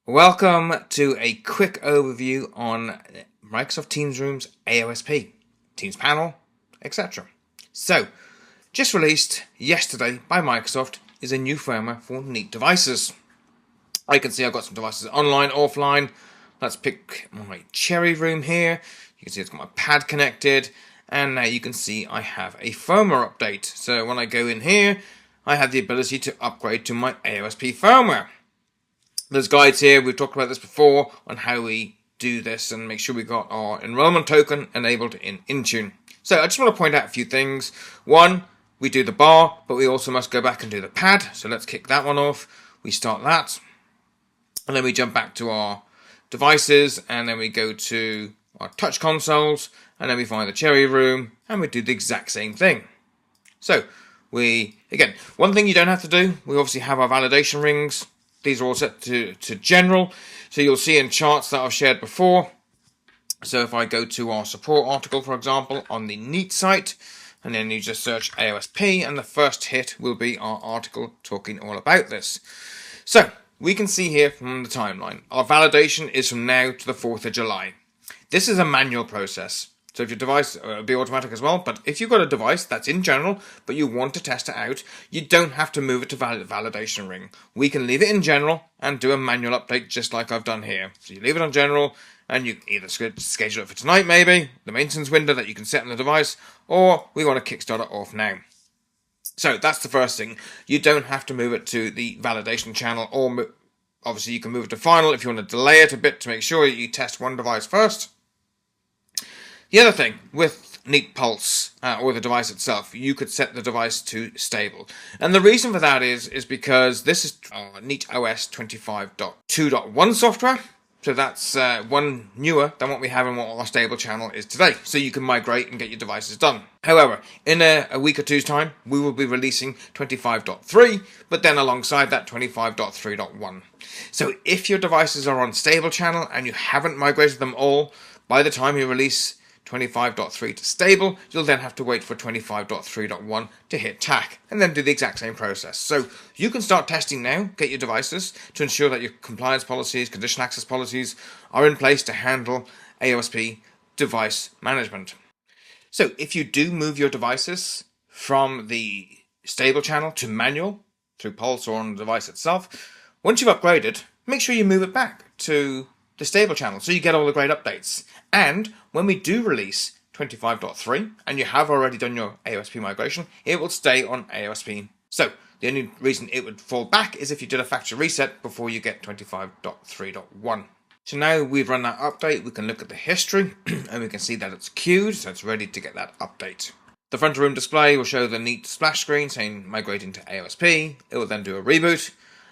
Welcome to a quick overview on Microsoft Teams Rooms, AOSP, Teams Panel, etc. So, just released yesterday by Microsoft is a new firmware for Neat devices. I can see I've got some devices online, offline. Let's pick my Cherry Room here. You can see it's got my pad connected, and now you can see I have a firmware update. So when I go in here, I have the ability to upgrade to my AOSP firmware. There's guides here, we've talked about this before, on how we do this and make sure we got our enrollment token enabled in Intune. So I just want to point out a few things. One, we do the bar, but we also must go back and do the pad. So let's kick that one off. We start that. And then we jump back to our devices, and then we go to our touch consoles, and then we find the Cherry Room, and we do the exact same thing. So again, one thing you don't have to do, we obviously have our validation rings. These are all set to general, so you'll see in charts that I've shared before. So if I go to our support article, for example, on the Neat site, and then you just search AOSP, and the first hit will be our article talking all about this. So we can see here from the timeline, our validation is from now to the 4th of July. This is a manual process. So if your device, it'll be automatic as well, but if you've got a device that's in general, but you want to test it out, you don't have to move it to validation ring. We can leave it in general and do a manual update just like I've done here. So you leave it on general, and you either schedule it for tonight maybe, the maintenance window that you can set on the device, or we want to kickstart it off now. So that's the first thing. You don't have to move it to the validation channel, or obviously you can move it to final if you want to delay it a bit to make sure you test one device first. The other thing, with Neat Pulse, or the device itself, you could set the device to stable. And the reason for that is because this is Neat OS 25.2.1 software. So that's one newer than what we have in what our stable channel is today. So you can migrate and get your devices done. However, in a week or two's time, we will be releasing 25.3, but then alongside that 25.3.1. So if your devices are on stable channel and you haven't migrated them all, by the time you release 25.3 to stable, you'll then have to wait for 25.3.1 to hit TAC, and then do the exact same process. So you can start testing now, get your devices, to ensure that your compliance policies, conditional access policies are in place to handle AOSP device management. So if you do move your devices from the stable channel to manual, through Pulse or on the device itself, once you've upgraded, make sure you move it back to the stable channel so you get all the great updates. And when we do release 25.3 and you have already done your AOSP migration, it will stay on AOSP. So the only reason it would fall back is if you did a factory reset before you get 25.3.1. So now we've run that update, we can look at the history and we can see that it's queued, so it's ready to get that update. The front room display will show the Neat splash screen saying migrating to AOSP. It will then do a reboot,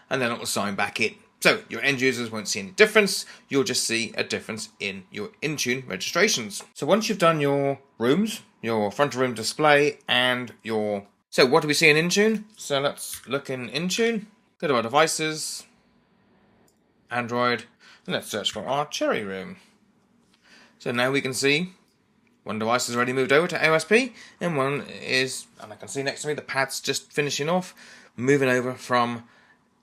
and then it will sign back in. So your end users won't see any difference, you'll just see a difference in your Intune registrations. So once you've done your rooms, your front room display, and your... So what do we see in Intune? So let's look in Intune, go to our devices, Android, and let's search for our Cherry Room. So now we can see one device has already moved over to AOSP, and one is, and I can see next to me, the pad's just finishing off, moving over from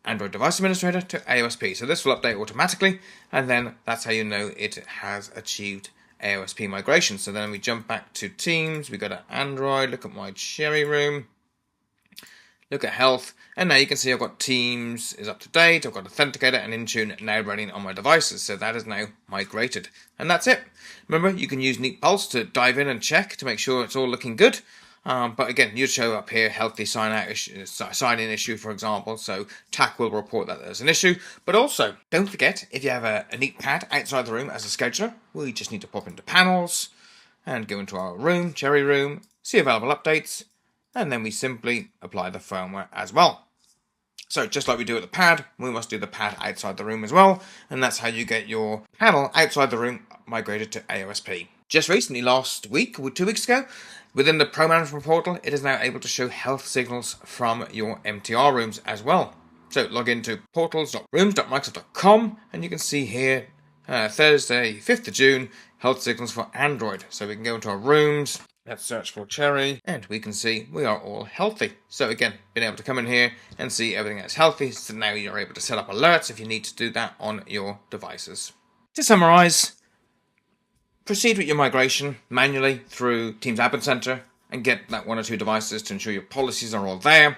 Android Device Administrator to AOSP. So this will update automatically, and then that's how you know it has achieved AOSP migration. So then we jump back to Teams, we go to Android, look at my Cherry Room, look at Health, and now you can see I've got Teams is up to date, I've got Authenticator and Intune now running on my devices. So that is now migrated. And that's it. Remember, you can use Neat Pulse to dive in and check to make sure it's all looking good. But again, you show up here, healthy sign-in issue, for example, so TAC will report that there's an issue. But also, don't forget, if you have a Neat pad outside the room as a scheduler, we just need to pop into Panels, and go into our room, Cherry Room, see available updates, and then we simply apply the firmware as well. So just like we do at the pad, we must do the pad outside the room as well, and that's how you get your panel outside the room migrated to AOSP. Just recently, last week or 2 weeks ago, within the Pro Management portal, it is now able to show health signals from your mtr rooms as well. So log into portals.rooms.microsoft.com, and you can see here, Thursday, 5th of June, health signals for Android. So we can go into our rooms, Let's search for Cherry, and we can see we are all healthy. So again, being able to come in here and see everything that's healthy, so now you're able to set up alerts if you need to do that on your devices. To summarize, proceed with your migration manually through Teams Admin Center and get that 1 or 2 devices to ensure your policies are all there.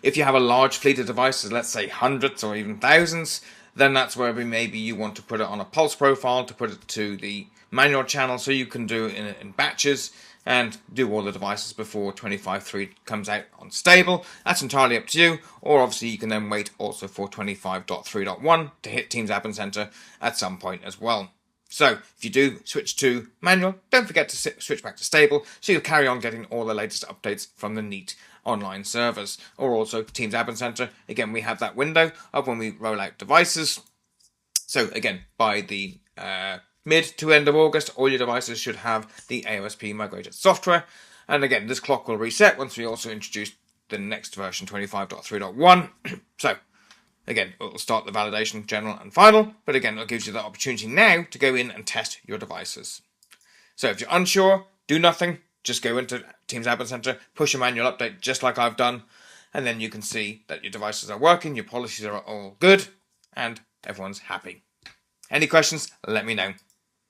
If you have a large fleet of devices, let's say hundreds or even thousands, then that's where maybe you want to put it on a pulse profile to put it to the manual channel so you can do it in batches and do all the devices before 25.3 comes out on stable. That's entirely up to you, or obviously you can then wait also for 25.3.1 to hit Teams Admin Center at some point as well. So if you do switch to manual, don't forget to switch back to stable so you'll carry on getting all the latest updates from the neat online servers. Or also Teams Admin Center, again we have that window of when we roll out devices. So again, by the mid to end of August, all your devices should have the AOSP migrated software. And again, this clock will reset once we also introduce the next version, 25.3.1. So again, it will start the validation, general and final, but again, it gives you the opportunity now to go in and test your devices. So if you're unsure, do nothing, just go into Teams Admin Center, push a manual update just like I've done, and then you can see that your devices are working, your policies are all good, and everyone's happy. Any questions, let me know.